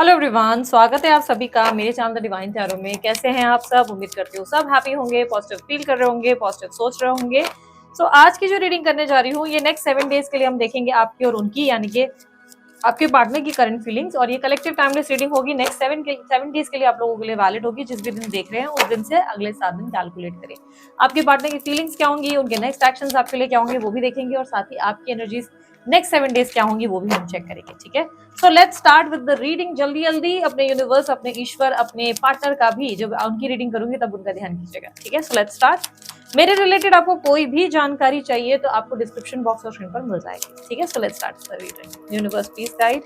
Hello everyone, स्वागत है आप सभी का मेरे चैनल द डिवाइन टैरो में। कैसे हैं आप सब? उम्मीद करती हूँ सब हैप्पी होंगे, पॉजिटिव फील कर रहे होंगे, पॉजिटिव सोच रहे होंगे। सो आज की जो रीडिंग करने जा रही हूँ ये नेक्स्ट 7 डेज के लिए हम देखेंगे आपकी और उनकी, यानी कि आपके पार्टनर की करंट फीलिंग्स। और ये कलेक्टिव टाइमलेस रीडिंग होगी नेक्स्ट 7 डेज के लिए आप लोगों के लिए वैलिड होगी। जिस भी दिन देख रहे हैं उस दिन से अगले 7 दिन कैलकुलेट करें। आपके पार्टनर की फीलिंग्स क्या होंगी, उनके नेक्स्ट एक्शंस आपके लिए क्या होंगे वो भी देखेंगे, और साथ ही आपकी एनर्जीज नेक्स्ट 7 डेज क्या होंगी वो भी हम चेक करेंगे। ठीक है, so let's start with the reading. जल्दी जल्दी अपने यूनिवर्स, अपने ईश्वर, अपने पार्टनर का भी जब उनकी रीडिंग करूंगी तब उनका ध्यान कीजिएगा। ठीक है, सो लेट्स स्टार्ट। मेरे रिलेटेड आपको कोई भी जानकारी चाहिए तो आपको डिस्क्रिप्शन बॉक्स और स्क्रीन पर मिल जाएगी। ठीक है, so let's start the reading. Universe please guide.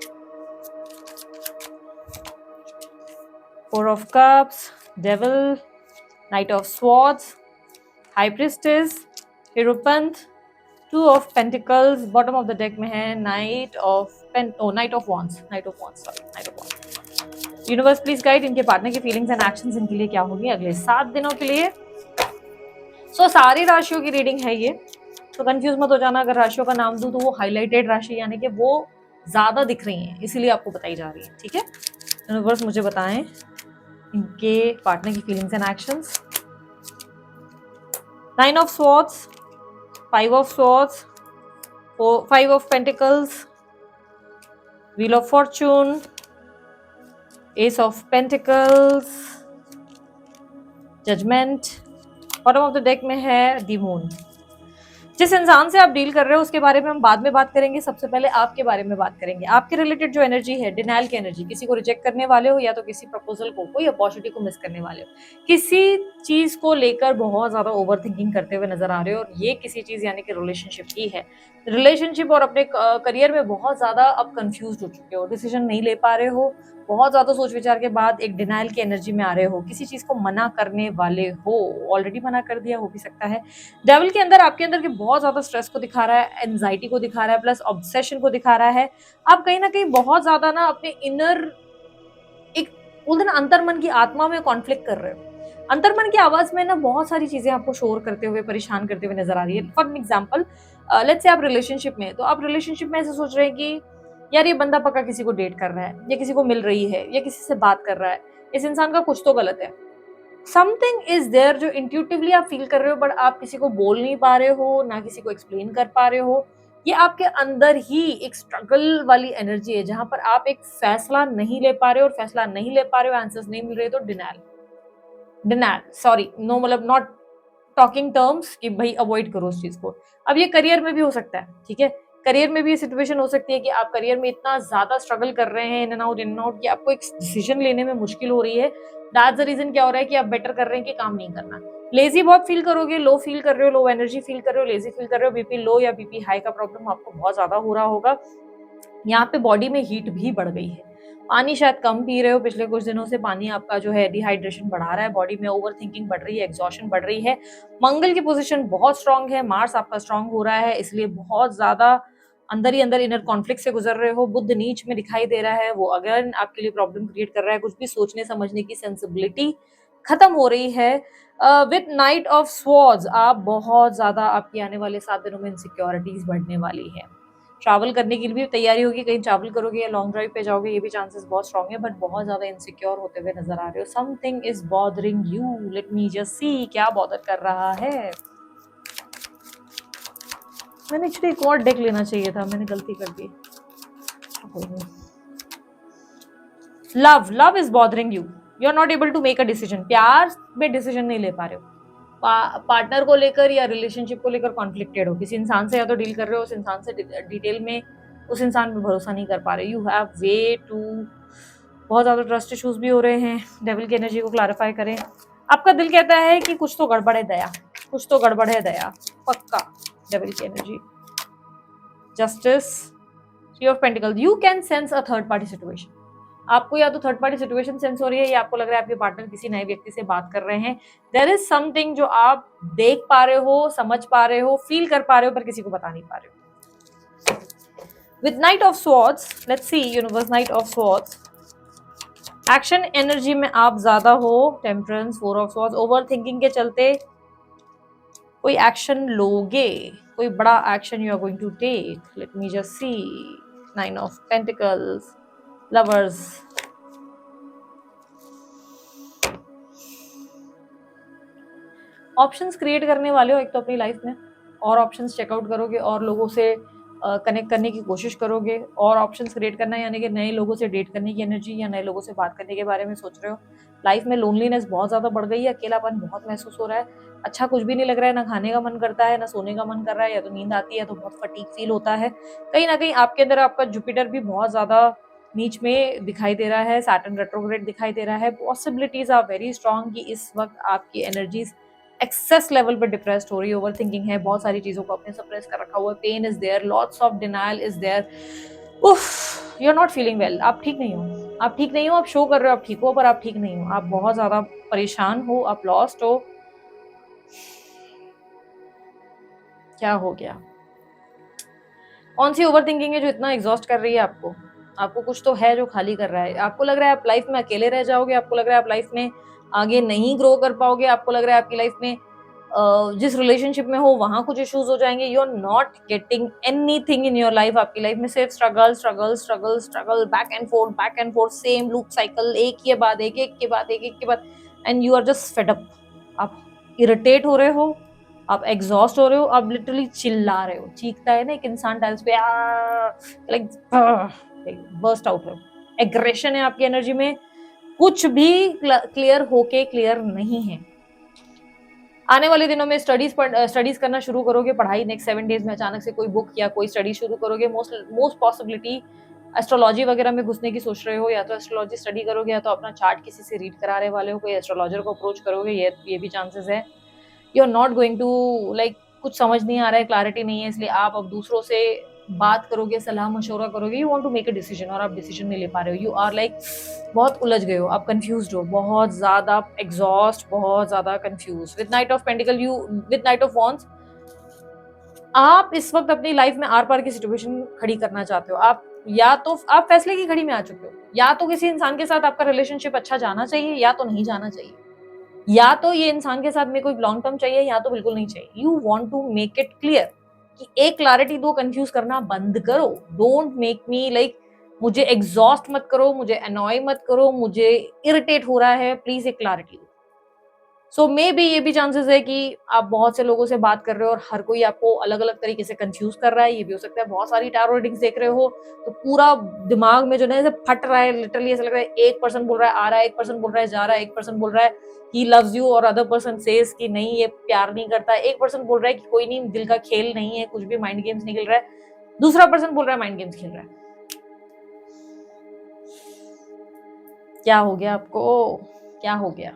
Four of Cups, Devil, Knight of Swords, High Priestess, Hierophant, Two of Pentacles, bottom of the deck में है Knight of Wands, Knight of Wands। Universe please guide इनके partner की feelings and actions इनके लिए क्या होगी अगले 7 दिनों के लिए। सो सारी राशियों की रीडिंग है ये, तो कंफ्यूज मत हो जाना। अगर राशियों का नाम दूं तो वो हाईलाइटेड राशि यानी कि वो ज्यादा दिख रही हैं, इसीलिए आपको बताई जा रही है। ठीक है, यूनिवर्स मुझे बताएं इनके पार्टनर की feelings and actions. 9 of Swords, 5 of Swords, 5 of Pentacles, Wheel of Fortune, Ace of Pentacles, Judgment, bottom of the deck में है The Moon। जिस इंसान से आप डील कर रहे हो उसके बारे में हम बाद में बात करेंगे, सबसे पहले आपके बारे में बात करेंगे। आपके रिलेटेड जो एनर्जी है, डिनाइल की एनर्जी, किसी को रिजेक्ट करने वाले हो या तो किसी प्रपोजल को, कोई अपॉर्चुनिटी को मिस करने वाले हो, किसी चीज को लेकर बहुत ज्यादा ओवर थिंकिंग करते हुए नजर आ रहे हो। और ये किसी चीज यानी कि रिलेशनशिप ही है। रिलेशनशिप और अपने करियर में बहुत ज्यादा अब कंफ्यूज हो चुके हो, डिसीजन नहीं ले पा रहे हो, बहुत ज्यादा सोच विचार के बाद एक डिनाइल की एनर्जी में आ रहे हो, किसी चीज को मना करने वाले हो, ऑलरेडी मना कर दिया हो भी सकता है। डेविल के अंदर आपके अंदर के बहुत ज्यादा स्ट्रेस को दिखा रहा है, एंजाइटी को दिखा रहा है, प्लस ऑब्सेशन को दिखा रहा है। आप कहीं ना कहीं बहुत ज्यादा ना अपने इनर एक बोलते ना अंतर्मन की आत्मा में कॉन्फ्लिक्ट कर रहे हो। अंतर्मन की आवाज में ना बहुत सारी चीजें आपको शोर करते हुए, परेशान करते हुए नजर आ रही है। फॉर एग्जाम्पल, लेट्स से आप रिलेशनशिप में, तो आप रिलेशनशिप में ऐसे सोच रहे हैं कि यार ये बंदा पक्का किसी को डेट कर रहा है, या किसी को मिल रही है, या किसी से बात कर रहा है, इस इंसान का कुछ तो गलत है। समथिंग इज देयर जो इंट्यूटिवली आप फील कर रहे हो, बट आप किसी को बोल नहीं पा रहे हो, ना किसी को एक्सप्लेन कर पा रहे हो। ये आपके अंदर ही एक स्ट्रगल वाली एनर्जी है, जहां पर आप एक फैसला नहीं ले पा रहे हो, और फैसला नहीं ले पा रहे हो, आंसर्स नहीं मिल रहे, तो डिनाइल सॉरी नो, मतलब नॉट टॉकिंग टर्म्स कि भाई अवॉइड करो उस चीज को। अब ये करियर में भी हो सकता है। ठीक है, करियर में भी ये सिचुएशन हो सकती है कि आप करियर में इतना ज्यादा स्ट्रगल कर रहे हैं, इन एंड आउट, कि आपको एक डिसीजन लेने में मुश्किल हो रही है। दैट्स द रीजन क्या हो रहा है कि आप बेटर कर रहे हैं कि काम नहीं करना। लेजी बहुत फील करोगे, लो फील कर रहे हो, लो एनर्जी फील कर रहे हो, लेजी फील कर रहे हो, बीपी लो या बीपी हाई का प्रॉब्लम आपको बहुत ज्यादा हो रहा होगा। यहाँ पे बॉडी में हीट भी बढ़ गई है। पानी शायद कम पी रहे हो, पिछले कुछ दिनों से पानी आपका जो है डिहाइड्रेशन बढ़ा रहा है, बॉडी में ओवर थिंकिंग बढ़ रही है, एग्जॉशन बढ़ रही है। मंगल की पोजीशन बहुत स्ट्रांग है, मार्स आपका स्ट्रांग हो रहा है, इसलिए बहुत ज्यादा अंदर ही अंदर इनर कॉन्फ्लिक्ट से गुजर रहे हो। बुध नीच में दिखाई दे रहा है, वो अगर आपके लिए प्रॉब्लम क्रिएट कर रहा है। कुछ भी सोचने समझने की सेंसिबिलिटी खत्म हो रही है। विद नाइट ऑफ स्वॉर्ड्स आप बहुत ज्यादा, आपकी आने वाले 7 दिनों में इनसिक्योरिटीज बढ़ने वाली है। ट्रैवल करने की भी तैयारी होगी, कहीं ट्रैवल करोगे या लॉन्ग ड्राइव पे जाओगे, ये भी चांसेस बहुत स्ट्रांग है, बट बहुत ज्यादा इनसिक्योर होते हुए नजर आ रहे हो। Something is bothering you, late me just सी क्या बॉदर कर रहा है। मैंने एक्चुअली एक और डेक लेना चाहिए था, मैंने गलती कर दी। Love is bothering you, you are not able to make a decision. प्यार में डिसीजन नहीं ले पा रहे हो, पार्टनर को लेकर या रिलेशनशिप को लेकर कॉन्फ्लिक्टेड हो, किसी इंसान से या तो डील कर रहे हो, उस इंसान से डिटेल में उस इंसान पे भरोसा नहीं कर पा रहे। यू हैव वे टू, बहुत ज्यादा ट्रस्ट इश्यूज भी हो रहे हैं। डेविल की एनर्जी को क्लैरिफाई करें। आपका दिल कहता है कि कुछ तो गड़बड़ है दया, कुछ तो गड़बड़ है दया, पक्का। डेविल की energy, justice, three of pentacles. You can sense a third party situation. आपको या तो थर्ड पार्टी सिचुएशन सेंस हो रही है, या आपको लग रहा है आपके पार्टनर किसी नए व्यक्ति से बात कर रहे हैं। देयर इज समथिंग जो आप देख पा रहे हो, समझ पा रहे हो, फील कर पा रहे हो, पर किसी को बता नहीं पा रहे हो। With knight of swords, let's see universe, knight of swords, action energy में आप ज्यादा हो। Temperance, four of swords, over thinking के चलते कोई एक्शन लोगे, कोई बड़ा action you are going to take. Let me just see, nine of pentacles, lovers, options create करने वाले हो एक तो अपनी लाइफ में, और ऑप्शंस चेकआउट करोगे और लोगों से कनेक्ट करने की कोशिश करोगे, और ऑप्शंस क्रिएट करना यानी कि नए लोगों से डेट करने की एनर्जी या नए लोगों से बात करने के बारे में सोच रहे हो। लाइफ में लोनलीनेस बहुत ज़्यादा बढ़ गई है, अकेलापन बहुत महसूस हो रहा है, अच्छा कुछ भी नहीं लग रहा है, ना खाने का मन करता है, ना सोने का मन कर रहा है, या तो नींद आती है तो बहुत फटीग फील होता है। कहीं ना कहीं आपके अंदर आपका जुपिटर भी बहुत ज़्यादा नीच में दिखाई दे रहा है, सैटर्न रेट्रोग्रेड दिखाई दे रहा है। पॉसिबिलिटीज आर वेरी स्ट्रांग कि इस वक्त आपकी एनर्जीज एक्सेस लेवल पर डिप्रेस्ड हो रही है, ओवर थिंकिंग है, बहुत सारी चीजों को आपने सप्रेस कर रखा हुआ है, pain is there, lots of denial is there. उफ, you are not feeling well, आप ठीक नहीं हो, आप ठीक नहीं हो, आप शो कर रहे हो आप ठीक हो पर आप ठीक नहीं हो, आप बहुत ज्यादा परेशान हो, आप लॉस्ट हो। क्या हो गया? कौन सी ओवर थिंकिंग है जो इतना एग्जॉस्ट कर रही है आपको? आपको कुछ तो है जो खाली कर रहा है, आपको लग रहा है आप लाइफ में अकेले रह जाओगे, आपको लग रहा है आप लाइफ में आगे नहीं ग्रो कर पाओगे, आपको लग रहा है आपकी लाइफ में जिस रिलेशनशिप में हो वहां कुछ इश्यूज हो जाएंगे। You are not getting anything in your life, आपकी लाइफ में सिर्फ struggle struggle struggle struggle, back and forth, same loop cycle, एक के बाद एक, एक के बाद एक, एक के बाद, and you are just fed up. आप इरिटेट हो रहे हो, आप एग्जॉस्ट हो रहे हो, आप लिटरली चिल्ला रहे हो, चीखता है ना एक इंसान टाइल्स पे, लाइक बर्स्ट आउट हो, एग्रेशन है आपकी एनर्जी में, कुछ भी क्लियर होके क्लियर नहीं है। आने वाले दिनों में स्टडीज करना शुरू करोगे, पढ़ाई नेक्स्ट 7 डेज में अचानक से कोई बुक या कोई स्टडी शुरू करोगे, मोस्ट पॉसिबिलिटी एस्ट्रोलॉजी वगैरह में घुसने की सोच रहे हो, या तो एस्ट्रोलॉजी स्टडी करोगे या तो अपना चार्ट किसी से रीड कराने वाले हो, कोई एस्ट्रोलॉजर को अप्रोच करोगे, ये भी चांसेस है। You are not going to like, कुछ समझ नहीं आ रहा है, क्लैरिटी नहीं है, इसलिए आप अब दूसरों से बात करोगे, सलाह मशवरा करोगे, you want to make a decision और आप डिसीजन नहीं ले पा रहे हो, यू आर लाइक बहुत उलझ गए हो, आप कंफ्यूज्ड हो, बहुत ज्यादा एग्जॉस्ट, बहुत ज्यादा confuse. With knight of pentacle, with knight of wands, आप इस वक्त अपनी लाइफ में आर पार की सिचुएशन खड़ी करना चाहते हो। आप या तो आप फैसले की घड़ी में आ चुके हो, या तो किसी इंसान के साथ आपका रिलेशनशिप अच्छा जाना चाहिए या तो नहीं जाना चाहिए, या तो ये इंसान के साथ मेरे को एक लॉन्ग टर्म चाहिए या तो बिल्कुल नहीं चाहिए। You want to make it clear कि एक क्लैरिटी दो, कंफ्यूज करना बंद करो। डोंट मेक मी लाइक, मुझे एग्जॉस्ट मत करो, मुझे अनॉय मत करो, मुझे इरिटेट हो रहा है, प्लीज एक क्लैरिटी दो। सो मे बी ये भी चांसेस है कि आप बहुत से लोगों से बात कर रहे हो और हर कोई आपको अलग अलग तरीके से कंफ्यूज कर रहा है। ये भी हो सकता है बहुत सारी टैरो रीडिंग्स देख रहे हो तो पूरा दिमाग में जो है ऐसे फट रहा है, लिटरली ऐसा लग रहा है एक पर्सन बोल रहा है आ रहा है, एक पर्सन बोल रहा है जा रहा है, एक पर्सन बोल रहा है ही लव्स यू और अदर पर्सन सेज कि नहीं ये प्यार नहीं करता, एक पर्सन बोल रहा है कि कोई नहीं, दिल का खेल नहीं है, कुछ भी माइंड गेम्स नहीं खेल रहा है, दूसरा पर्सन बोल रहा है माइंड गेम्स खेल रहा है। क्या हो गया आपको? क्या हो गया?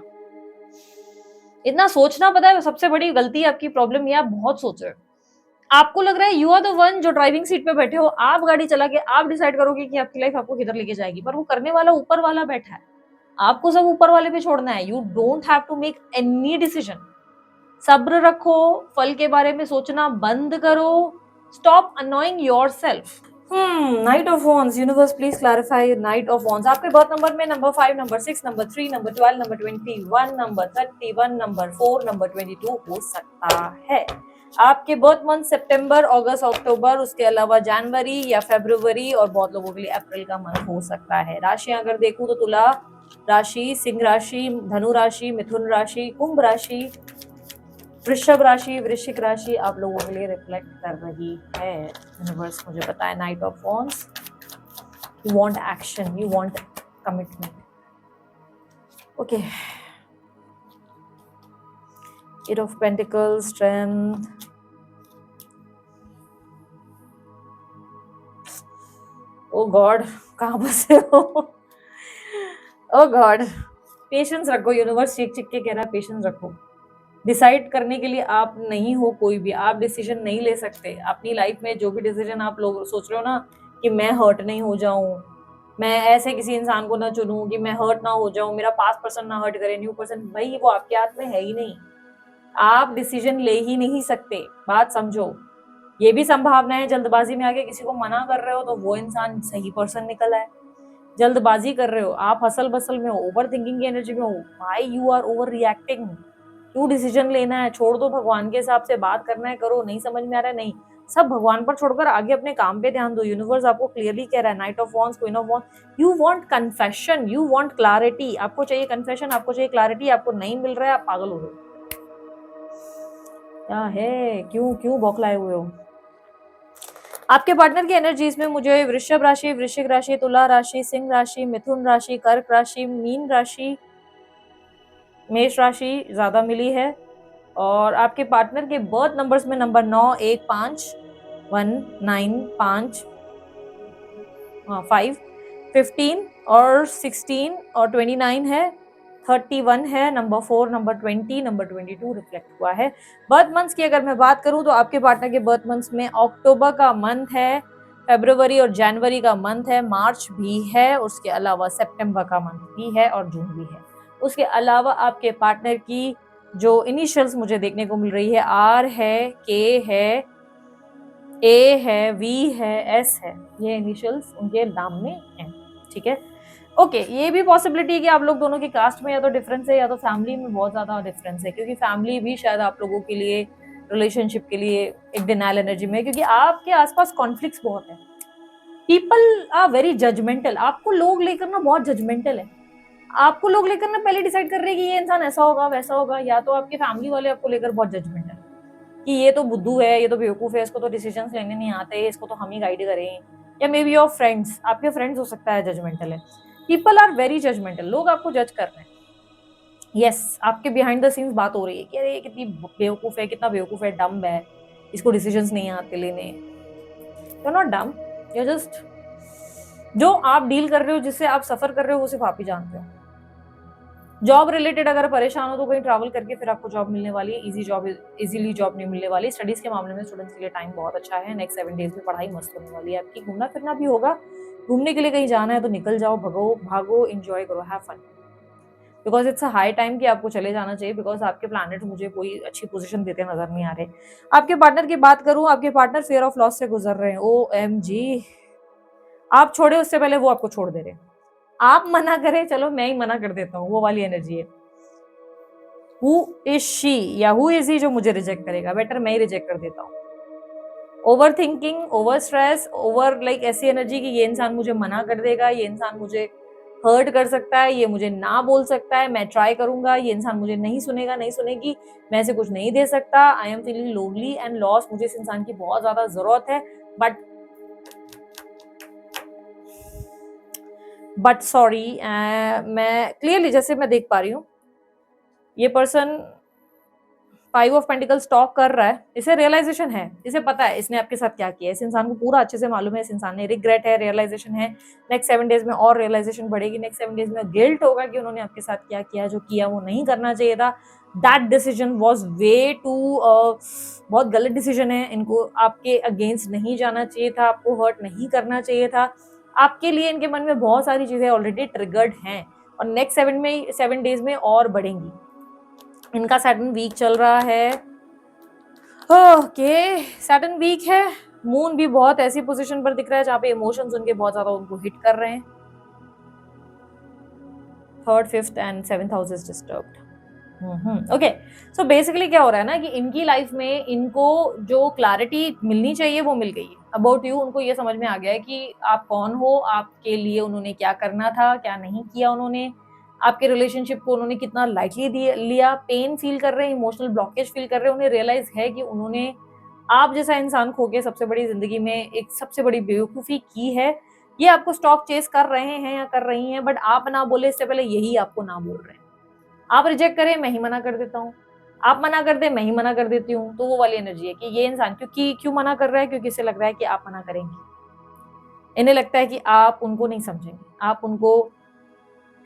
इतना सोचना, पता है सबसे बड़ी गलती आपकी, प्रॉब्लम ये आप बहुत सोच रहे हो। आपको लग रहा है यू आर द वन जो ड्राइविंग सीट पे बैठे हो, आप गाड़ी चला के आप डिसाइड करोगे कि आपकी लाइफ आपको किधर लेके जाएगी, पर वो करने वाला ऊपर वाला बैठा है, आपको सब ऊपर वाले पे छोड़ना है। You don't have to make any decision. सब्र रखो, फल के बारे में सोचना बंद करो, stop annoying yourself. Knight of wands, universe please clarify knight of wands. आपके बर्थ नंबर में number 5, number 6, number 3, number 12, number 21, number 31, number 4, number 22 हो सकता है। आपके बर्थ मंथ सितंबर, अगस्त, अक्टूबर, उसके अलावा जनवरी या फरवरी, और बहुत लोगों के लिए अप्रैल का मंथ हो सकता है। राशियां अगर देखूं तो तुला राशि, सिंह राशि, धनु राशि, मिथुन राशि, कुंभ राशि, वृषभ राशि, वृश्चिक राशि आप लोगों के लिए रिफ्लेक्ट कर रही है। यूनिवर्स मुझे पता है knight of wands, you want action, you want commitment. Okay, eight of pentacles, strength, oh God कहाँ बसे हो, ओ गॉड। पेशेंस रखो, यूनिवर्स चिक चिक के कह रहा है पेशेंस रखो। डिसाइड करने के लिए आप नहीं हो कोई भी, आप डिसीजन नहीं ले सकते अपनी लाइफ में। जो भी डिसीजन आप लोग सोच रहे हो ना कि मैं हर्ट नहीं हो जाऊं, मैं ऐसे किसी इंसान को ना चुनूं कि मैं हर्ट ना हो जाऊं, मेरा पास्ट पर्सन ना हर्ट करे, न्यू पर्सन, भाई वो आपके हाथ में है ही नहीं, आप डिसीजन ले ही नहीं सकते। बात समझो, ये भी संभावना है जल्दबाजी में आके किसी को मना कर रहे हो तो वो इंसान सही पर्सन निकला है। जल्दबाजी कर रहे हो आप, हसल बसल में हो, ओवर थिंकिंग की एनर्जी में हो, why you are over reacting, क्यों डिसीजन लेना है, छोड़ दो, भगवान के हिसाब से बात करना है करो, नहीं समझ में आ रहा है नहीं, सब भगवान पर छोड़कर आगे अपने काम पे ध्यान दो। यूनिवर्स आपको क्लियरली कह रहा है, knight of wands, queen of wands, you want confession, you want clarity, आपको चाहिए कन्फेशन, आपको चाहिए क्लैरिटी, आपको नहीं मिल रहा है, आप पागल हो रहे हो। क्या है, क्यों क्यों बौखलाए हुए हो? आपके पार्टनर की एनर्जीज में मुझे वृषभ राशि, वृश्चिक राशि, तुला राशि, सिंह राशि, मिथुन राशि, कर्क राशि, मीन राशि, मेष राशि ज्यादा मिली है। और आपके पार्टनर के बर्थ नंबर्स में नंबर 9, 1, 5, 1, 9, 5, 5, 15 और 16 और 29 है, 31 है, नंबर 4, नंबर 20, नंबर 22 रिफ्लेक्ट हुआ है। बर्थ मंथ्स की अगर मैं बात करूं तो आपके पार्टनर के बर्थ मंथ्स में अक्टूबर का मंथ है, फरवरी और जनवरी का मंथ है, मार्च भी है, उसके अलावा सितंबर का मंथ भी है और जून भी है। उसके अलावा आपके पार्टनर की जो इनिशियल्स मुझे देखने को मिल रही है, आर है, के है, ए है, वी है, एस है, ये इनिशियल्स उनके नाम में हैं। ठीक है, ओके। ये भी पॉसिबिलिटी है कि आप लोग दोनों की कास्ट में या तो डिफरेंस है या तो फैमिली में बहुत ज्यादा डिफरेंस है, क्योंकि फैमिली भी शायद आप लोगों के लिए रिलेशनशिप के लिए एक डिनायल एनर्जी में है, क्योंकि आपके आसपास कॉन्फ्लिक्ट्स बहुत है। पीपल आर वेरी जजमेंटल, आपको लोग लेकर ना बहुत जजमेंटल है। आपको लोग लेकर ना पहले डिसाइड कर रहे हैं कि ये इंसान ऐसा होगा वैसा होगा, या तो आपके फैमिली वाले आपको लेकर बहुत जजमेंटल कि ये तो बुद्धू है, ये तो बेवकूफ है, इसको तो डिसीजंस लेने नहीं आते, इसको तो हम ही गाइड करें। या मे बी योर फ्रेंड्स, आपके फ्रेंड्स हो सकता है जजमेंटल है। पीपल आर वेरी जजमेंटल, लोग आपको जज कर रहे हैं। यस, आपके बिहाइंड द सीन्स बात हो रही है कि अरे ये कितनी बेवकूफ है, कितना बेवकूफ है, डम है, इसको डिसीजंस नहीं आते लेने। You are not dumb, you just, जो आप डील कर रहे हो, जिससे आप सफर कर रहे हो, वो सिर्फ आप ही जानते हो। जॉब रिलेटेड अगर परेशान हो तो कहीं ट्रैवल करके फिर आपको जॉब मिलने वाली है। इजीली जॉब नहीं मिलने वाली। स्टडीज के मामले में स्टूडेंट्स के लिए टाइम बहुत अच्छा है। नेक्स्ट 7 डेज में पढ़ाई मस्त होने वाली है आपकी। घूमना फिरना भी होगा, घूमने के लिए कहीं जाना है तो निकल जाओ, भगो भागो, एंजॉय करो, have fun, because it's a high time कि आपको चले जाना चाहिए, बिकॉज आपके प्लैनेट मुझे कोई अच्छी पोजीशन देते नजर नहीं आ रहे। आपके पार्टनर की बात करूं, आपके पार्टनर फेयर ऑफ लॉस से गुजर रहे हैं। OMG, आप छोड़े उससे पहले वो आपको छोड़ दे रहे हैं। आप मना करें, चलो मैं ही मना कर देता हूँ, वो वाली एनर्जी है। हु इज शी या हु इज ही जो मुझे रिजेक्ट करेगा, बेटर मैं ही रिजेक्ट कर देता हूँ। Over thinking, over stress, over like ऐसी एनर्जी कि ये इंसान मुझे मना कर देगा, ये इंसान मुझे हर्ट कर सकता है, ये मुझे ना बोल सकता है, मैं ट्राई करूंगा, ये इंसान मुझे नहीं सुनेगा, नहीं सुनेगी, मैं इसे कुछ नहीं दे सकता। I am feeling lonely and loss, मुझे इस इंसान की बहुत ज्यादा जरूरत है, बट सॉरी, मैं क्लियरली जैसे मैं देख पा रही हूँ, ये पर्सन 5 ऑफ पेंटिकल्स टॉक कर रहा है, इसे रियलाइजेशन है, इसे पता है इसने आपके साथ क्या किया है, इस इंसान को पूरा अच्छे से मालूम है, इस इंसान ने रिग्रेट है, रियलाइजेशन है। नेक्स्ट 7 डेज में और रियलाइजेशन बढ़ेगी। नेक्स्ट 7 डेज में गिल्ट होगा कि उन्होंने आपके साथ क्या किया, जो किया वो नहीं करना चाहिए था। That decision was way too, बहुत गलत डिसीजन है, इनको आपके अगेंस्ट नहीं जाना चाहिए था, आपको हर्ट नहीं करना चाहिए था। आपके लिए इनके मन में बहुत सारी चीजें ऑलरेडी ट्रिगर्ड हैं और नेक्स्ट 7 डेज में और बढ़ेंगी। इनका सैटर्न वीक चल रहा है। ओके, सैटर्न वीक है। मून भी बहुत ऐसी पोजीशन पर दिख रहा है जहां पे इमोशंस उनके बहुत ज्यादा उनको हिट कर रहे हैं। 3rd, 5th and 7th house is disturbed. Okay, so basically क्या हो रहा है ना कि इनकी लाइफ में इनको जो क्लैरिटी मिलनी चाहिए वो मिल गई है अबाउट यू। उनको ये समझ में आ गया है कि आप कौन हो, आपके लिए उन्होंने क्या करना था, क्या नहीं किया उन्होंने, आपके रिलेशनशिप को उन्होंने कितना लाइटली लिया, पेन फील कर रहे हैं, इमोशनल ब्लॉकेज फील कर रहे हैं। उन्हें रियलाइज है कि उन्होंने आप जैसा इंसान खो के सबसे बड़ी जिंदगी में एक सबसे बड़ी बेवकूफ़ी की है। ये आपको स्टॉक चेस कर रहे हैं या कर रही हैं, बट आप ना बोले इससे पहले यही आपको ना बोल रहे हैं। आप रिजेक्ट करें, मैं ही मना कर देता हूँ, आप मना कर दे, मैं ही मना कर देती हूँ। तो वो वाली एनर्जी है कि ये इंसान क्यों मना कर रहा है, क्योंकि इसे लग रहा है कि आप मना करेंगे। इन्हें लगता है कि आप उनको नहीं समझेंगे, आप उनको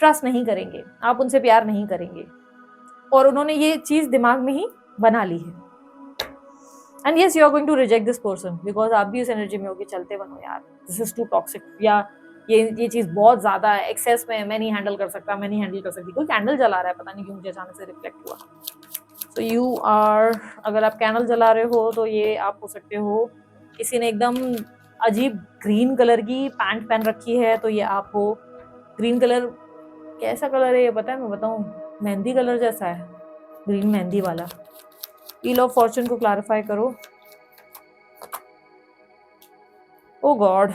ट्रस्ट नहीं करेंगे, आप उनसे प्यार नहीं करेंगे, और उन्होंने ये चीज दिमाग में ही बना ली है। And yes, you are going to reject this person because आप भी उस एनर्जी में होगी, चलते बनो यार, दिस इज टू टॉक्सिक, या ये चीज बहुत ज्यादा है, एक्सेस में, मैं नहीं हैंडल कर सकता, मैं नहीं हैंडल कर सकती। कोई कैंडल जला रहा है, पता नहीं क्यों मुझे अचानक से रिफ्लेक्ट हुआ। तो यू आर, अगर आप कैंडल जला रहे हो तो ये आप हो सकते हो। किसी ने एकदम अजीब ग्रीन कलर की पैंट पहन रखी है तो ये आप हो। ग्रीन कलर कैसा कलर है ये पता है, मैं बताऊं, मेहंदी कलर जैसा है, ग्रीन मेहंदी वाला। व्हील ऑफ फॉर्चून को क्लैरिफाई करो। ओ गॉड,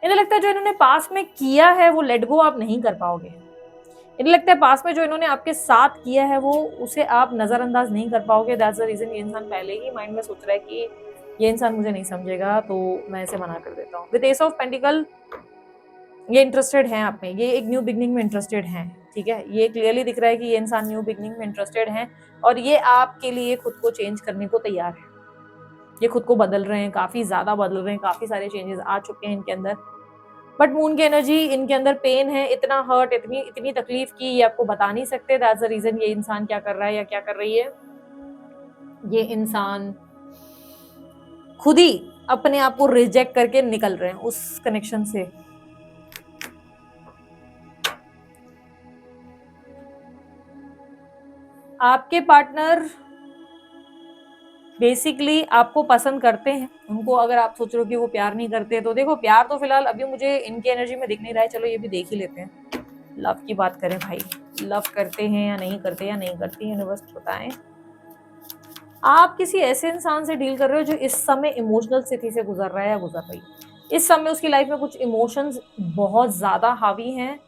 इन्हें लगता है जो इन्होंने पास में किया है वो लेट गो आप नहीं कर पाओगे। इन्हें लगता है पास में जो इन्होंने आपके साथ किया है वो उसे आप नजरअंदाज नहीं कर पाओगे। दैट्स द रीजन ये इंसान पहले ही माइंड में सोच रहा है कि ये इंसान मुझे नहीं समझेगा तो मैं इसे मना कर देता हूँ। विद एस ऑफ पेंटिकल ये इंटरेस्टेड हैं आप में, ये एक न्यू बिगनिंग में इंटरेस्टेड हैं, ठीक है। ये क्लियरली दिख रहा है कि ये इंसान न्यू बिगनिंग में इंटरेस्टेड हैं और ये आपके लिए खुद को चेंज करने को तैयार है। ये खुद को बदल रहे हैं, काफी ज्यादा बदल रहे हैं, काफी सारे चेंजेस आ चुके हैं इनके अंदर। बट मून की एनर्जी, इनके अंदर पेन है, इतना हर्ट, इतनी इतनी तकलीफ की ये आपको बता नहीं सकते। दैट्स द रीजन ये इंसान क्या कर रहा है या क्या कर रही है, ये इंसान खुद ही अपने आप को रिजेक्ट करके निकल रहे हैं उस कनेक्शन से। आपके पार्टनर बेसिकली आपको पसंद करते हैं, उनको अगर आप सोच रहे हो कि वो प्यार नहीं करते तो देखो प्यार तो फिलहाल अभी मुझे इनकी एनर्जी में दिख नहीं रहा है। चलो ये भी देख ही लेते हैं। लव की बात करें भाई, लव करते हैं या नहीं करते या नहीं करती, यूनिवर्स बताएं। आप किसी ऐसे इंसान से डील कर रहे हो जो इस समय इमोशनल स्थिति से गुजर रहा है या गुजर रही है। इस समय उसकी लाइफ में कुछ इमोशंस बहुत ज्यादा हावी हैं,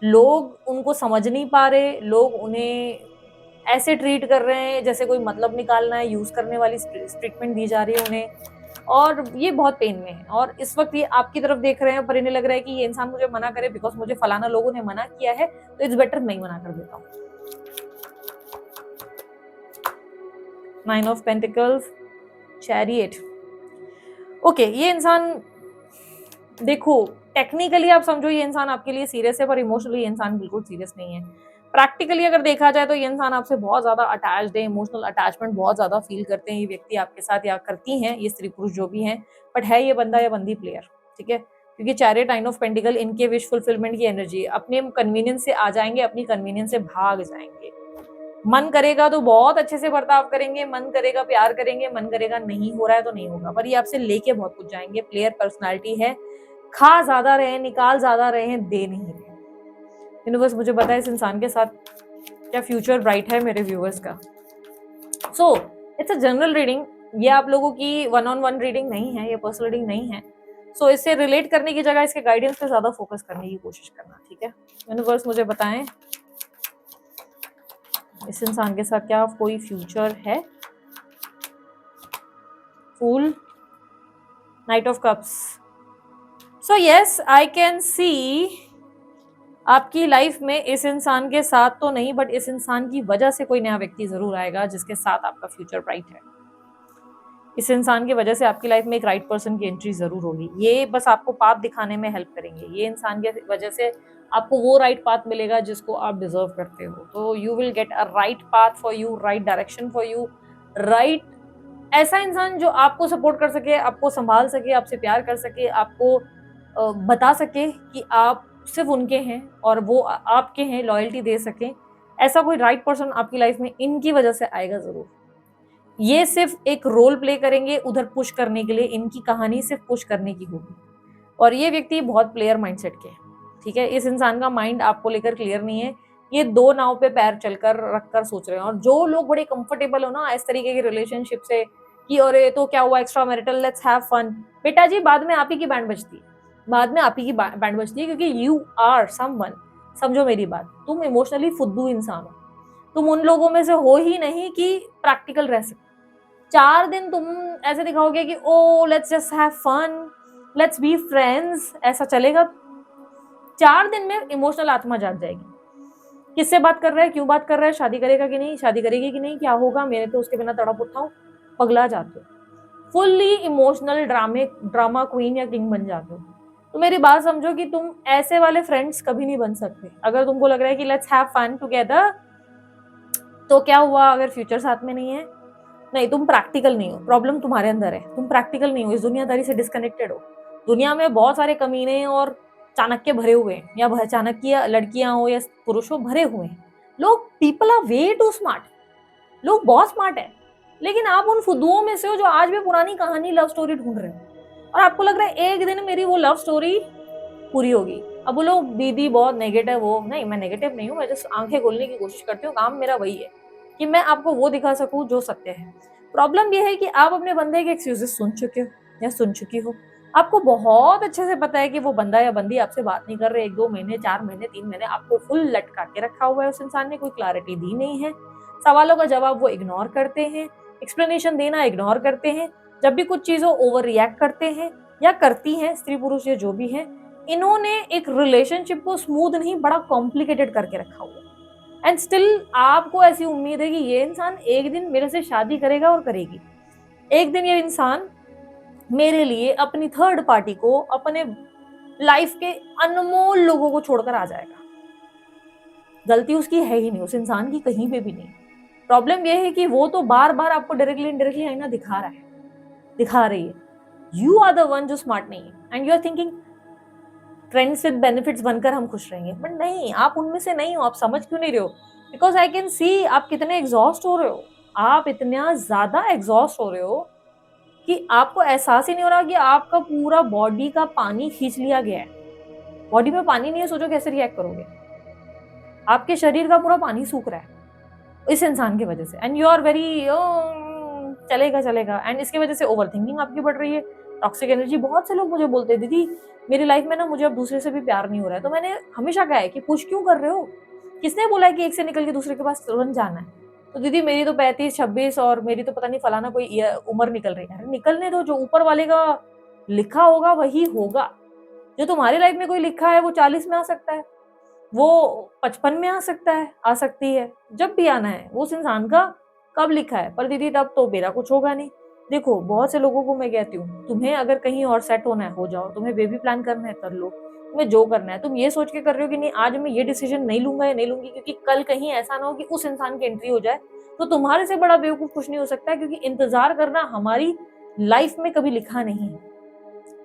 लोग उनको समझ नहीं पा रहे, लोग उन्हें ऐसे ट्रीट कर रहे हैं जैसे कोई मतलब निकालना है, यूज करने वाली ट्रीटमेंट दी जा रही है उन्हें, और ये बहुत पेन में है। और इस वक्त ये आपकी तरफ देख रहे हैं पर इन्हें लग रहा है कि ये इंसान मुझे मना करे बिकॉज मुझे फलाना लोगों ने मना किया है तो इट्स बेटर मैं ही मना कर देता हूँ। 9 ऑफ पेंटिकल्स, चैरियट। ओके, ये इंसान देखो टेक्निकली आप समझो ये इंसान आपके लिए सीरियस है पर इमोशनली ये इंसान बिल्कुल सीरियस नहीं है। प्रैक्टिकली अगर देखा जाए तो ये इंसान आपसे बहुत ज्यादा अटैच्ड है, इमोशनल अटैचमेंट बहुत ज्यादा फील करते हैं ये व्यक्ति आपके साथ या करती हैं ये स्त्री पुरुष जो भी हैं। बट है ये बंदा या बंदी प्लेयर, ठीक है, क्योंकि चैरियट, 9 ऑफ पेंटिकल इनके विश फुलफिलमेंट की एनर्जी, अपने कन्वीनियंस से आ जाएंगे, अपनी कन्वीनियंस से भाग जाएंगे। मन करेगा तो बहुत अच्छे से बर्ताव करेंगे, मन करेगा प्यार करेंगे, मन करेगा नहीं हो रहा है तो नहीं होगा, पर ये आपसे लेके बहुत कुछ जाएंगे। प्लेयर पर्सनालिटी है, खा ज्यादा रहे, निकाल ज्यादा रहे, दे नहीं रहे। यूनिवर्स मुझे बताए इस इंसान के साथ क्या फ्यूचर ब्राइट है मेरे व्यूअर्स का। So it's a general reading, ये आप लोगों की 1-on-1 रीडिंग नहीं है, ये पर्सनल रीडिंग नहीं है। सो इससे रिलेट करने की जगह इसके गाइडेंस पे ज्यादा फोकस करने की कोशिश करना, ठीक है। यूनिवर्स मुझे बताएं इस इंसान के साथ क्या कोई फ्यूचर है। Fool, knight of cups. So yes, I can see आपकी लाइफ में इस इंसान के साथ तो नहीं बट इस इंसान की वजह से कोई नया व्यक्ति जरूर आएगा जिसके साथ आपका फ्यूचर ब्राइट है। इस इंसान की वजह से आपकी लाइफ में एक राइट पर्सन की एंट्री जरूर होगी। ये बस आपको पाथ दिखाने में हेल्प करेंगे। ये इंसान की वजह से आपको वो राइट पाथ मिलेगा जिसको आप डिजर्व करते हो। तो you will get a right path for you, right direction for you, right ऐसा इंसान जो आपको सपोर्ट कर सके, आपको संभाल सके, आपसे प्यार कर सके, आपको बता सके कि आप सिर्फ उनके हैं और वो आपके हैं, लॉयल्टी दे सके। ऐसा कोई राइट पर्सन आपकी लाइफ में इनकी वजह से आएगा जरूर। ये सिर्फ एक रोल प्ले करेंगे उधर पुश करने के लिए, इनकी कहानी सिर्फ पुश करने की होगी। और ये व्यक्ति बहुत प्लेयर माइंडसेट के, ठीक है। इस इंसान का माइंड आपको लेकर क्लियर नहीं है, ये दो नाव पे पैर चलकर रखकर सोच रहे हैं। और जो लोग बड़े कंफर्टेबल हो ना इस तरीके की रिलेशनशिप से कि अरे तो क्या हुआ, extra marital, let's have fun, बेटा जी बाद में आप ही की बैंड बजती है, बाद में आप ही की बैंड बजती है, क्योंकि यू आर समवन, समझो मेरी बात, तुम इमोशनली फुद्दू इंसान हो। तुम उन लोगों में से हो ही नहीं कि प्रैक्टिकल रह सकते। 4 दिन तुम ऐसे दिखाओगे कि oh let's just have fun, let's be friends, ऐसा चलेगा? 4 दिन में इमोशनल आत्मा जाग जाएगी। किससे बात कर रहा है, क्यों बात कर रहा है, शादी करेगा कि नहीं, शादी करेगी कि नहीं, क्या होगा, मेरे तो उसके बिना तड़प उठता हूँ, पगला जाते हो। फुल्ली इमोशनल ड्रामा क्वीन या किंग बन जाते हो। तो मेरी बात समझो कि तुम ऐसे वाले फ्रेंड्स कभी नहीं बन सकते। अगर तुमको लग रहा है कि लेट्स हैव फन टुगेदर, तो क्या हुआ अगर फ्यूचर साथ में नहीं है? नहीं, तुम प्रैक्टिकल नहीं हो, प्रॉब्लम तुम्हारे अंदर है, तुम प्रैक्टिकल नहीं हो, इस दुनियादारी से डिस्कनेक्टेड हो। दुनिया में बहुत सारे कमीने और चाणक्य भरे हुए हैं, या चाणक्य लड़कियां हो या पुरुष हो, भरे हुए हैं लोग। People are way too smart, लोग बहुत स्मार्ट है, लेकिन आप उन फुद्दुओं में से हो जो आज भी पुरानी कहानी लव स्टोरी ढूंढ रहे हो और आपको लग रहा है एक दिन मेरी वो लव स्टोरी पूरी होगी। अब बोलो दीदी बहुत नेगेटिव हो, नहीं मैं नेगेटिव नहीं हूँ, मैं जस्ट आंखें खोलने की कोशिश करती हूँ। काम मेरा वही है कि मैं आपको वो दिखा सकूं जो सत्य है। प्रॉब्लम ये है कि आप अपने बंदे के एक्सक्यूजेस सुन चुके हो या सुन चुकी हो, आपको बहुत अच्छे से पता है कि वो बंदा या बंदी आपसे बात नहीं कर रहे, 1-2 महीने, 4 महीने, 3 महीने आपको फुल लटका के रखा हुआ है, उस इंसान ने कोई क्लैरिटी दी नहीं है, सवालों का जवाब वो इग्नोर करते हैं, एक्सप्लेनेशन देना इग्नोर करते हैं, जब भी कुछ चीजों ओवर रिएक्ट करते हैं या करती हैं, स्त्री पुरुष या जो भी है, इन्होंने एक रिलेशनशिप को स्मूथ नहीं बड़ा कॉम्प्लिकेटेड करके रखा हुआ है। एंड स्टिल आपको ऐसी उम्मीद है कि ये इंसान एक दिन मेरे से शादी करेगा और करेगी, एक दिन ये इंसान मेरे लिए अपनी थर्ड पार्टी को, अपने लाइफ के अनमोल लोगों को छोड़कर आ जाएगा। गलती उसकी है ही नहीं, उस इंसान की कहीं पे भी नहीं। प्रॉब्लम यह है कि वो तो बार बार आपको डायरेक्टली इनडायरेक्टली आईना दिखा रहा है, दिखा रही है। यू आर द वन जो स्मार्ट नहीं है and you are thinking friends with benefits बनकर हम खुश रहेंगे, बट नहीं, आप उनमें से नहीं हो। आप समझ क्यों नहीं रहे हो? बिकॉज आई कैन सी आप कितने एग्जॉस्ट हो रहे हो, आप इतना ज्यादा एग्जॉस्ट हो रहे हो कि आपको एहसास ही नहीं हो रहा कि आपका पूरा बॉडी का पानी खींच लिया गया है। बॉडी में पानी नहीं है, सोचो कैसे रिएक्ट करोगे। आपके शरीर का पूरा पानी सूख रहा है इस इंसान की वजह से, एंड यू आर वेरी चलेगा चलेगा, एंड इसकी वजह से ओवर थिंकिंग आपकी बढ़ रही है, टॉक्सिक एनर्जी। बहुत से लोग मुझे बोलते हैं दीदी मेरी लाइफ में ना मुझे अब दूसरे से भी प्यार नहीं हो रहा है। तो मैंने हमेशा कहा है कि पुश क्यों कर रहे हो? किसने बोला है कि एक से निकल के दूसरे के पास तुरंत जाना है? तो दीदी मेरी तो 35-26 और मेरी तो पता नहीं फलाना कोई उम्र निकल रही है। अरे निकलने दो, जो ऊपर वाले का लिखा होगा वही होगा। जो तुम्हारी लाइफ में कोई लिखा है वो 40 में आ सकता है, वो 55 में आ सकता है, आ सकती है, जब भी आना है। वो उस इंसान का कब लिखा है, पर दीदी तब तो मेरा कुछ होगा नहीं। देखो बहुत से लोगों को मैं कहती हूँ तुम्हें अगर कहीं और सेट होना है हो जाओ, तुम्हें बेबी प्लान करना है कर लो, तुम्हें जो करना है। तुम ये सोच के कर रहे हो कि नहीं आज मैं ये डिसीजन नहीं लूंगा या नहीं लूंगी क्योंकि कल कहीं ऐसा ना हो कि उस इंसान की एंट्री हो जाए, तो तुम्हारे से बड़ा बेवकूफ कुछ नहीं हो सकता है। क्योंकि इंतजार करना हमारी लाइफ में कभी लिखा नहीं है।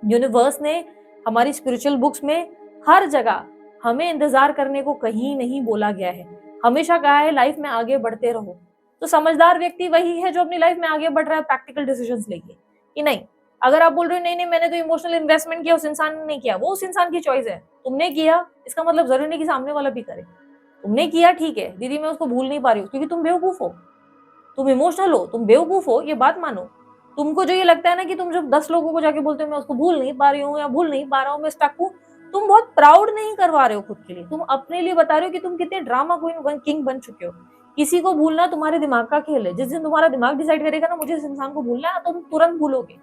यूनिवर्स ने हमारी स्पिरिचुअल बुक्स में हर जगह हमें इंतजार करने को कहीं नहीं बोला गया है, हमेशा कहा है लाइफ में आगे बढ़ते रहो। तो समझदार व्यक्ति वही है जो अपनी लाइफ में आगे बढ़ रहा है प्रैक्टिकल डिसीजंस लेके, कि नहीं। अगर आप बोल रहे हो नहीं नहीं मैंने तो इमोशनल इन्वेस्टमेंट किया, उस इंसान ने नहीं किया, वो उस इंसान की चॉइस है। तुमने किया इसका मतलब जरूरी नहीं कि सामने वाला भी करे। तुमने किया ठीक है दीदी, मैं उसको भूल नहीं पा रही हूँ क्योंकि तुम बेवकूफ हो, तुम इमोशनल हो, तुम बेवकूफ हो, ये बात मानो। तुमको जो ये लगता है ना कि तुम जब 10 लोगों को जाके बोलते हो मैं उसको भूल नहीं पा रही हूँ या भूल नहीं पा रहा हूँ, मैं स्टक हूँ, तुम बहुत प्राउड नहीं करवा रहे हो खुद के लिए, तुम अपने लिए बता रहे हो कि तुम कितने ड्रामा क्वीन किंग बन चुके हो। किसी को भूलना तुम्हारे दिमाग का खेल है। जिस दिन तुम्हारा दिमाग डिसाइड करेगा ना मुझे इस इंसान को भूलना है, तो तुम तुरंत भूलोगे।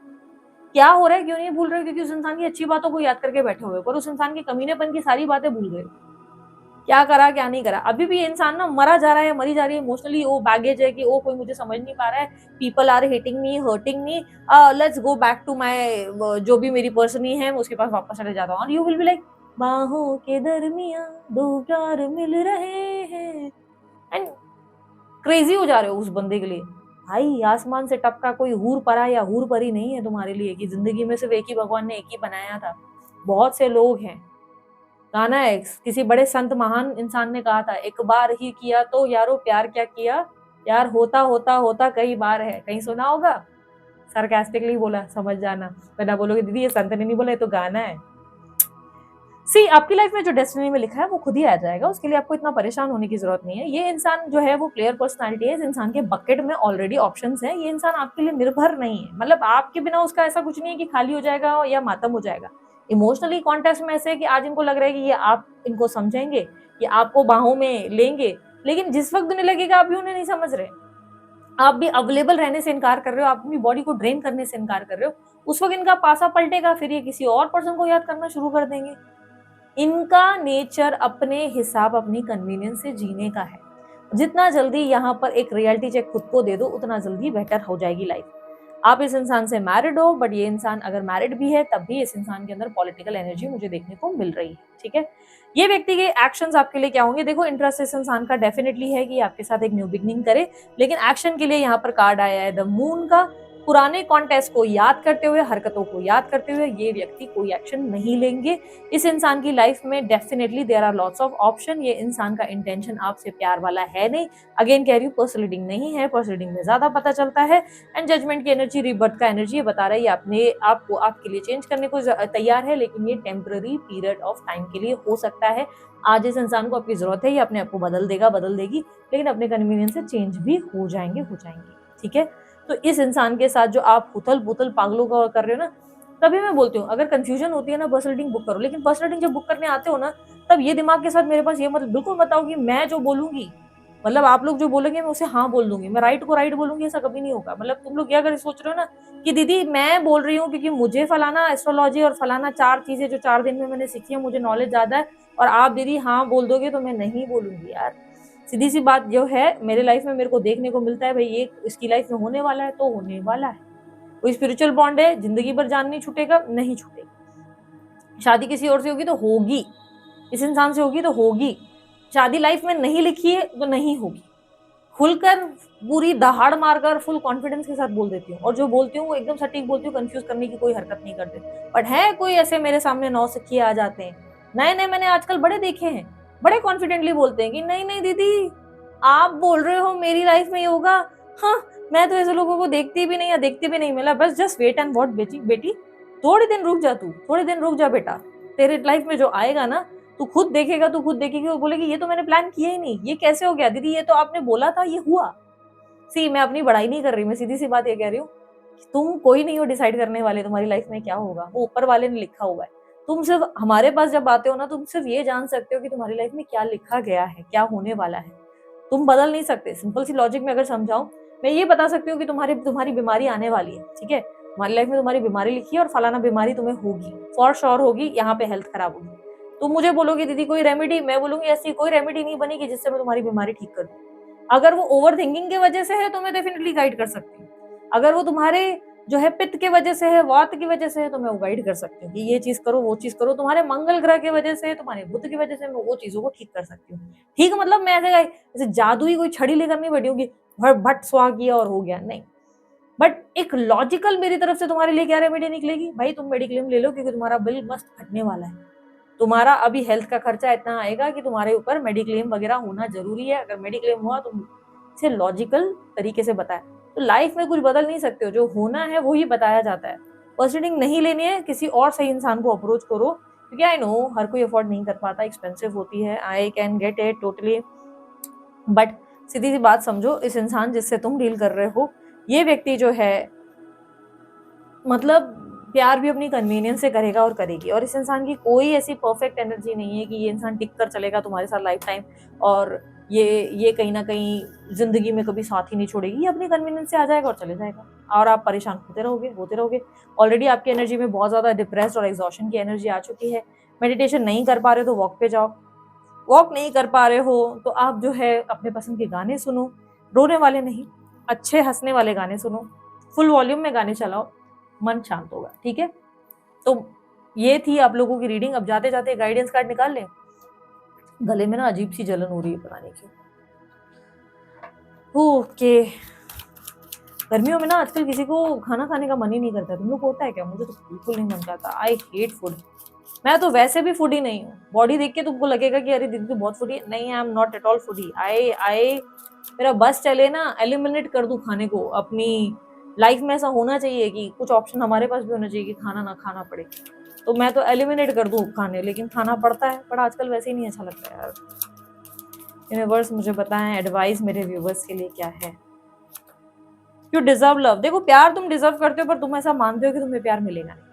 क्या हो रहा है, क्यों नहीं भूल रहे हो? क्योंकि उस इंसान की अच्छी बातों को याद करके बैठे हुए, पर उस इंसान के कमीनेपन की सारी बातें भूल गए। क्या करा क्या नहीं करा। अभी भी ये इंसान ना मरा जा रहा है, मरी जा रही है इमोशनली। वो बैगेज है कि वो कोई मुझे समझ नहीं पा रहा है, people are hitting me, hurting me, let's go back to my जो भी मेरी पर्सन ही है मैं उसके पास वापस चले जाता हूँ। और यू विल बी लाइक बाहों के दरमियां दो प्यार मिल रहे हैं, एंड क्रेजी हो जा रहे हो उस बंदे के लिए। भाई आसमान से टपका कोई हूर परा या हूर परी नहीं है तुम्हारे लिए कि जिंदगी में सिर्फ एक ही भगवान ने एक ही बनाया था। बहुत से लोग हैं। गाना है, किसी बड़े संत महान इंसान ने कहा था, एक बार ही किया तो यारो प्यार क्या किया, प्यार होता होता होता कई बार है। कहीं सुना होगा, सरकास्टिकली बोला, समझ जाना, वरना बोलोगे दीदी ये संत ने नहीं बोला, ये तो गाना है। सी आपकी लाइफ में जो डेस्टिनी में लिखा है वो खुद ही आ जाएगा, उसके लिए आपको इतना परेशान होने की जरूरत नहीं है। ये इंसान जो है वो प्लेयर पर्सनालिटी है, इस इंसान के बकेट में ऑलरेडी ऑप्शंस हैं। ये इंसान आपके लिए निर्भर नहीं है, मतलब आपके बिना उसका ऐसा कुछ नहीं है कि खाली हो जाएगा या मातम हो जाएगा। इमोशनली कॉन्टेक्स्ट में ऐसे है कि आज इनको लग रहा है कि ये आप इनको समझेंगे, ये आपको बाहों में लेंगे, लेकिन जिस वक्त उन्हें लगेगा आप भी उन्हें नहीं समझ रहे, आप भी अवेलेबल रहने से इनकार कर रहे हो, आप अपनी बॉडी को ड्रेन करने से इनकार कर रहे हो, उस वक्त इनका पासा पलटेगा, फिर ये किसी और पर्सन को याद करना शुरू कर देंगे। इनका नेचर अपने हिसाब अपनी कन्वीनियंस से जीने का है। जितना जल्दी यहाँ पर एक रियलिटी चेक खुद को दे दो उतना जल्दी बेटर हो जाएगी लाइफ। आप इस इंसान से मैरिड हो, बट ये इंसान अगर मैरिड भी है तब भी इस इंसान के अंदर पॉलिटिकल एनर्जी मुझे देखने को मिल रही है। ठीक है, ये व्यक्ति के एक्शंस आपके लिए क्या होंगे? देखो इंटरेस्ट इस इंसान का डेफिनेटली है कि आपके साथ एक न्यू बिगनिंग करे, लेकिन एक्शन के लिए यहाँ पर कार्ड आया है द मून का। पुराने कॉन्टेस्ट को याद करते हुए, हरकतों को याद करते हुए ये व्यक्ति कोई एक्शन नहीं लेंगे। इस इंसान की लाइफ में definitely there are lots of option. ये इंसान का इंटेंशन आपसे प्यार वाला है नहीं। अगेन कह रही हूँ पर्सनल रीडिंग नहीं है, पर्सनल रीडिंग में ज्यादा पता चलता है। एंड जजमेंट की एनर्जी, रिबर्थ का एनर्जी ये बता रही है अपने आपको आपके लिए चेंज करने को तैयार है, लेकिन ये टेम्पररी पीरियड ऑफ टाइम के लिए हो सकता है। आज इस इंसान को आपकी जरूरत है, ये अपने आप को बदल देगा, बदल देगी, लेकिन अपने कन्वीनियंस से चेंज भी हो जाएंगे। ठीक है, तो इस इंसान के साथ जो आप उथल पुथल पागलों का कर रहे हो ना, तभी मैं बोलती हूँ अगर कंफ्यूजन होती है ना पर्सनल रीडिंग बुक करो, लेकिन पर्सनल रीडिंग जब बुक करने आते हो ना तब ये दिमाग के साथ मेरे पास ये मतलब बिल्कुल बताओ कि मैं जो बोलूंगी मतलब आप लोग जो बोलेंगे मैं उसे हाँ बोल दूंगी, मैं राइट को राइट बोलूंगी, ऐसा कभी नहीं होगा। मतलब तुम लोग ये अगर सोच रहे हो ना कि दीदी मैं बोल रही हूँ क्योंकि मुझे फलाना एस्ट्रोलॉजी और फलाना 4 चीजें जो 4 दिन में मैंने सीखी है मुझे नॉलेज ज्यादा है और आप दीदी हाँ बोल दोगे, तो मैं नहीं बोलूंगी यार। सीधी सी बात जो है मेरे लाइफ में मेरे को देखने को मिलता है भाई ये इसकी लाइफ में होने वाला है तो होने वाला है। कोई स्पिरिचुअल बॉन्ड है, जिंदगी भर जान नहीं छूटेगा, नहीं छूटेगा। शादी किसी और से होगी तो होगी, इस इंसान से होगी तो होगी। शादी लाइफ में नहीं लिखी है तो नहीं होगी। खुलकर पूरी दहाड़ मारकर फुल कॉन्फिडेंस के साथ बोल देती हूँ, और जो बोलती हूँ वो एकदम सटीक बोलती हूँ, कंफ्यूज करने की कोई हरकत नहीं करते। बट है कोई ऐसे मेरे सामने नौसिखिए आ जाते हैं, नए नए मैंने आजकल बड़े देखे हैं, बड़े कॉन्फिडेंटली बोलते हैं कि नहीं नहीं दीदी आप बोल रहे हो मेरी लाइफ में ये होगा। हाँ मैं तो ऐसे लोगों को देखती भी नहीं या देखती भी नहीं मिला, बस जस्ट वेट एंड वॉट बेटी बेटी थोड़े दिन रुक जा, तू थोड़े दिन रुक जा बेटा, तेरे लाइफ में जो आएगा ना तू खुद देखेगा, तू खुद देखेगी और बोलेगी ये तो मैंने प्लान किया ही नहीं, ये कैसे हो गया दीदी, ये तो आपने बोला था ये हुआ। सी मैं अपनी बड़ाई नहीं कर रही, मैं सीधी सी बात ये कह रही हूँ तुम कोई नहीं हो डिसाइड करने वाले तुम्हारी लाइफ में क्या होगा, वो ऊपर वाले ने लिखा हुआ है। तुम सिर्फ हमारे पास जब आते हो ना तुम सिर्फ ये जान सकते हो कि तुम्हारी लाइफ में क्या लिखा गया है, क्या होने वाला है, तुम बदल नहीं सकते। सिंपल सी लॉजिक में अगर समझाऊं, मैं ये बता सकती हूँ कि तुम्हारी बीमारी आने वाली है, ठीक है, तुम्हारी लाइफ में तुम्हारी बीमारी लिखी है और फलाना बीमारी तुम्हें होगी, फॉर श्योर होगी, यहाँ पे हेल्थ खराब होगी। तुम मुझे बोलोगे दीदी कोई रेमेडी, मैं बोलूंगी ऐसी कोई रेमेडी नहीं बनेगी जिससे मैं तुम्हारी बीमारी ठीक कर दूं। अगर वो ओवर थिंकिंग की वजह से है तो मैं डेफिनेटली गाइड कर सकती हूँ, अगर वो तुम्हारे जो है पित्त की वजह से है, वात की वजह से है, तो मैं वो गाइड कर सकती हूँ कि ये चीज करो वो चीज करो। तुम्हारे मंगल ग्रह की वजह से, तुम्हारे बुध की वजह से मैं वो चीजों को ठीक कर सकती हूँ। ठीक मतलब मैं ऐसे जादुई कोई छड़ी लेकर नहीं बैठी हूँ कि भट स्वा किया और हो गया, नहीं। बट एक लॉजिकल मेरी तरफ से तुम्हारे लिए क्या रेमेडी निकलेगी, भाई तुम मेडिक्लेम ले लो क्योंकि तुम्हारा बिल मस्त फटने वाला है, तुम्हारा अभी हेल्थ का खर्चा इतना आएगा कि तुम्हारे ऊपर मेडिक्लेम वगैरह होना जरूरी है। अगर मेडिक्लेम हुआ तो इसे लॉजिकल तरीके से बताया, तो लाइफ में कुछ बदल नहीं सकते हो, जो होना है वो ही बताया जाता है। पर्सनलिंग नहीं लेनी है, किसी और सही इंसान को अप्रोच करो, क्योंकि आई नो हर कोई अफोर्ड नहीं कर पाता, एक्सपेंसिव होती है, I can get it totally. But सीधी सी बात समझो, इस इंसान जिससे तुम डील कर रहे हो ये व्यक्ति जो है मतलब प्यार भी अपनी कन्वीनियंस से करेगा और करेगी, और इस इंसान की कोई ऐसी परफेक्ट एनर्जी नहीं है कि ये इंसान टिक कर चलेगा तुम्हारे साथ लाइफ टाइम और ये कहीं ना कहीं जिंदगी में कभी साथ ही नहीं छोड़ेगी। ये अपनी कन्वीनियंस से आ जाएगा और चले जाएगा, और आप परेशान होते रहोगे। ऑलरेडी आपकी एनर्जी में बहुत ज्यादा डिप्रेस्ड और एग्जॉशन की एनर्जी आ चुकी है। मेडिटेशन नहीं कर पा रहे हो तो वॉक पे जाओ, वॉक नहीं कर पा रहे हो तो आप जो है अपने पसंद के गाने सुनो, रोने वाले नहीं, अच्छे हंसने वाले गाने सुनो, फुल वॉल्यूम में गाने चलाओ, मन शांत होगा, ठीक है। तो ये थी आप लोगों की रीडिंग। अब जाते जाते गाइडेंस कार्ड निकाल लें। गले में ना अजीब सी जलन हो रही है, पता नहीं क्यों। ओके, गर्मियों में ना आजकल किसी को खाना खाने का मन ही नहीं करता, तुम लोग को होता है क्या? मुझे तो बिल्कुल नहीं मन करता, आई हेट फूड। मैं तो वैसे भी फूडी नहीं हूँ, बॉडी देख के तुमको लगेगा कि अरे दीदी तो बहुत फूडी, नहीं, I am not at all foodie. I मेरा बस चले ना एलिमिनेट कर दूं खाने को अपनी लाइफ में। ऐसा होना चाहिए कि कुछ ऑप्शन हमारे पास भी होना चाहिए कि खाना ना खाना पड़े, तो मैं तो एलिमिनेट कर दूं खाने, लेकिन खाना पड़ता है, पर आजकल वैसे ही नहीं अच्छा लगता है यार। यूनिवर्स मुझे बताएं एडवाइस मेरे व्यूवर्स के लिए क्या है। यू डिजर्व लव, देखो प्यार तुम डिजर्व करते हो, पर तुम ऐसा मानते हो कि तुम्हें प्यार मिलेगा नहीं।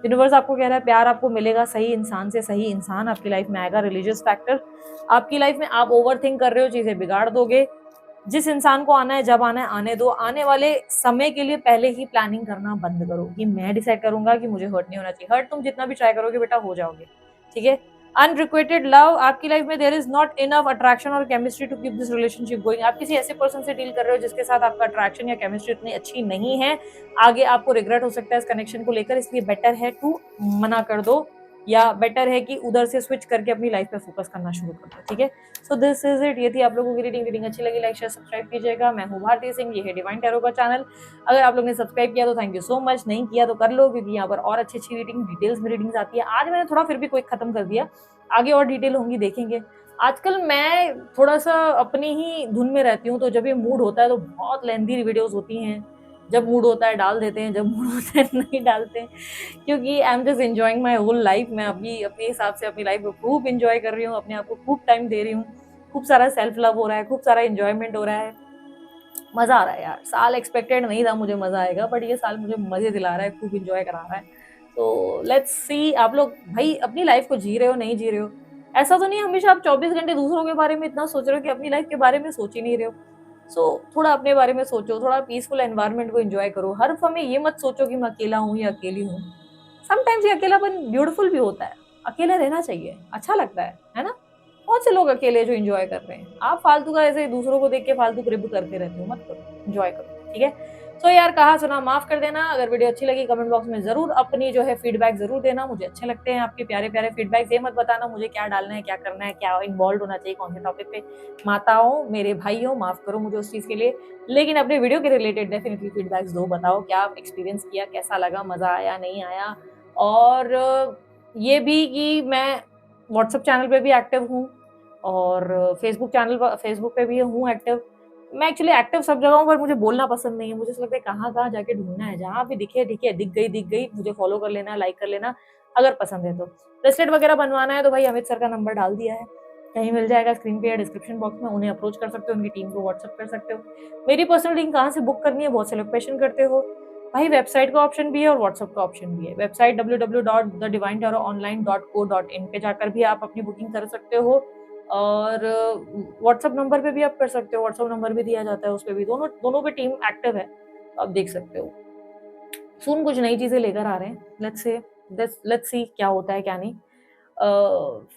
यूनिवर्स आपको कह रहा है प्यार आपको मिलेगा, सही इंसान से सही इंसान आपकी लाइफ में आएगा। रिलीजियस फैक्टर आपकी लाइफ में, आप ओवर थिंक कर रहे हो, चीजें बिगाड़ दोगे। जिस इंसान को आना है जब आना है आने दो, आने वाले समय के लिए पहले ही प्लानिंग करना बंद करो कि मैं डिसाइड करूंगा कि मुझे हर्ट नहीं होना चाहिए। हर्ट तुम जितना भी ट्राई करोगे बेटा हो जाओगे, ठीक है। अनरिक्वेटेड लव आपकी लाइफ में, there is not enough attraction और chemistry to keep this relationship going. आप किसी ऐसे पर्सन से डील कर रहे हो जिसके साथ आपका अट्रैक्शन या केमिस्ट्री इतनी अच्छी नहीं है, आगे आपको रिग्रेट हो सकता है इस कनेक्शन को लेकर, इसलिए बेटर है टू मना कर दो, या बेटर है कि उधर से स्विच करके अपनी लाइफ पे फोकस करना शुरू कर दो, ठीक है। सो दिस इज इट, ये थी आप लोगों की रीडिंग अच्छी लगी लाइक शेयर सब्सक्राइब कीजिएगा। मैं हूँ भारती सिंह, ये है डिवाइन टैरो का चैनल। अगर आप लोग ने सब्सक्राइब किया तो थैंक यू सो मच, नहीं किया तो कर लो, क्योंकि यहाँ पर और अच्छी अच्छी रीडिंग डिटेल्स में रीडिंग्स आती है। आज मैंने थोड़ा फिर भी कोई खत्म कर दिया, आगे और डिटेल होंगी देखेंगे। आजकल मैं थोड़ा सा अपनी ही धुन में रहती हूँ, तो जब ये मूड होता है तो बहुत लेंथी वीडियोस होती हैं, जब मूड होता है डाल देते हैं, जब मूड होता है नहीं डालते हैं, क्योंकि I am just enjoying my whole life. मैं अभी अपने हिसाब से अपनी लाइफ को खूब इंजॉय कर रही हूँ, अपने आप को खूब टाइम दे रही हूँ, खूब सारा सेल्फ लव हो रहा है, खूब सारा इंजॉयमेंट हो रहा है। मजा आ रहा है यार, साल एक्सपेक्टेड नहीं था मुझे मजा आएगा, बट ये साल मुझे मजे दिला रहा है, खूब इंजॉय करा रहा है। तो लेट्स सी आप लोग भाई अपनी लाइफ को जी रहे हो नहीं जी रहे हो। ऐसा तो नहीं हमेशा आप 24 घंटे दूसरों के बारे में इतना सोच रहे हो कि अपनी लाइफ के बारे में सोच ही नहीं रहे हो। थोड़ा अपने बारे में सोचो, थोड़ा पीसफुल एनवायरनमेंट को एंजॉय करो। हर समय ये मत सोचो कि मैं अकेला हूँ या अकेली हूँ। समटाइम्स ये अकेलापन ब्यूटीफुल भी होता है, अकेले रहना चाहिए, अच्छा लगता है ना। बहुत से लोग अकेले जो एंजॉय कर रहे हैं, आप फालतू का ऐसे दूसरों को देख के फालतू क्रिप करते रहते हो, मत करो, एंजॉय करो, ठीक है। सो यार कहा सुना माफ कर देना। अगर वीडियो अच्छी लगी कमेंट बॉक्स में जरूर अपनी जो है फीडबैक जरूर देना, मुझे अच्छे लगते हैं आपके प्यारे प्यारे फीडबैक। ये मत बताना मुझे क्या डालना है, क्या करना है, क्या इन्वॉल्व होना चाहिए कौन से टॉपिक पे। माताओं मेरे भाइयों माफ करो मुझे उस चीज के लिए, लेकिन अपने वीडियो के रिलेटेड डेफिनेटली फीडबैक्स दो, बताओ क्या एक्सपीरियंस किया, कैसा लगा, मजा आया नहीं आया। और ये भी कि मैं व्हाट्सएप चैनल पे भी एक्टिव हूँ और फेसबुक पे भी हूँ एक्टिव। मैं एक्चुअली एक्टिव सब जगहों पर, मुझे बोलना पसंद नहीं है, मुझे ऐसा लगता है कहाँ-कहाँ जाके ढूँढना है, जहाँ भी दिखे दिखे, दिख गई, मुझे फॉलो कर लेना, लाइक कर लेना, अगर पसंद है तो। ब्रेसलेट वगैरह बनवाना है तो भाई अमित सर का नंबर डाल दिया है, कहीं मिल जाएगा स्क्रीन पे या डिस्क्रिप्शन बॉक्स में, उन्हें अप्रोच कर सकते हो, उनकी टीम को व्हाट्सएप कर सकते हो। मेरी पर्सनल लिंक कहाँ से बुक करनी है बहुत से लोग क्वेश्चन करते हो। भाई वेबसाइट का ऑप्शन भी है और व्हाट्सएप का ऑप्शन भी है। वेबसाइट www.thedivinetarotonline.co.in पे जाकर भी आप अपनी बुकिंग कर सकते हो और व्हाट्सएप नंबर पे भी आप कर सकते हो, व्हाट्सएप नंबर भी दिया जाता है, उस पे भी दोनों दोनों पे टीम एक्टिव है, तो आप देख सकते हो। सुन कुछ नई चीजें लेकर आ रहे हैं, लेट्स सी क्या होता है क्या नहीं।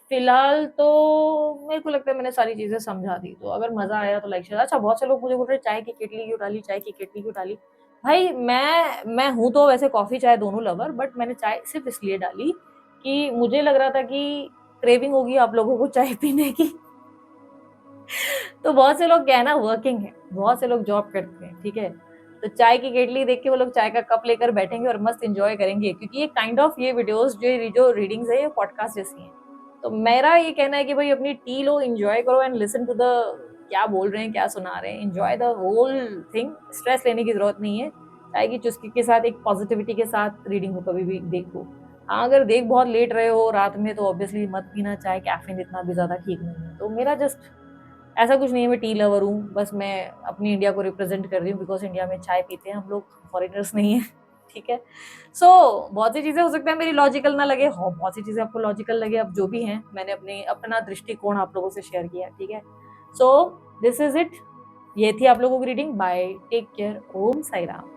फिलहाल तो मेरे को लगता है मैंने सारी चीजें समझा दी, तो अगर मजा आया तो लाइक शेयर। अच्छा बहुत से लोग मुझे बोल रहे हैं चाय की केटली क्यों डाली, चाय की केटली क्यों डाली। भाई मैं हूं तो वैसे कॉफी चाय दोनों लवर, बट मैंने चाय सिर्फ इसलिए डाली कि मुझे लग रहा था कि क्रेविंग होगी आप लोगों को चाय पीने की। तो बहुत से लोग क्या है ना वर्किंग है, बहुत से लोग जॉब करते हैं, ठीक है। तो चाय की केटली देख के वो लोग चाय का कप लेकर बैठेंगे और मस्त एंजॉय करेंगे, क्योंकि ये काइंड ऑफ ये वीडियोस जो रीडिंग्स है ये पॉडकास्ट जैसी हैं। तो मेरा ये कहना है कि भाई अपनी टी लो, एंजॉय करो एंड लिसन टू द क्या बोल रहे हैं, क्या सुना रहे हैं, enjoy the whole thing. Stress लेने की जरूरत नहीं है। चाय की चुस्की के साथ एक पॉजिटिविटी के साथ रीडिंग को कभी भी देखो। हाँ अगर देख बहुत लेट रहे हो रात में तो ऑब्वियसली मत पीना चाय, कैफीन इतना भी ज्यादा ठीक नहीं है। तो मेरा जस्ट ऐसा कुछ नहीं है, मैं टी लवर हूँ, बस मैं अपनी इंडिया को रिप्रेजेंट कर रही हूँ, बिकॉज इंडिया में चाय पीते हैं हम लोग, फॉरेनर्स नहीं है। ठीक है। सो बहुत सी चीजें हो सकता है मेरी लॉजिकल ना लगे, हो बहुत सी चीजें आपको लॉजिकल लगे, अब जो भी हैं मैंने अपने अपना दृष्टिकोण आप लोगों से शेयर किया, ठीक है। सो दिस इज इट, ये थी आप लोगों की रीडिंग। बाय, टेक केयर, ओम साई राम।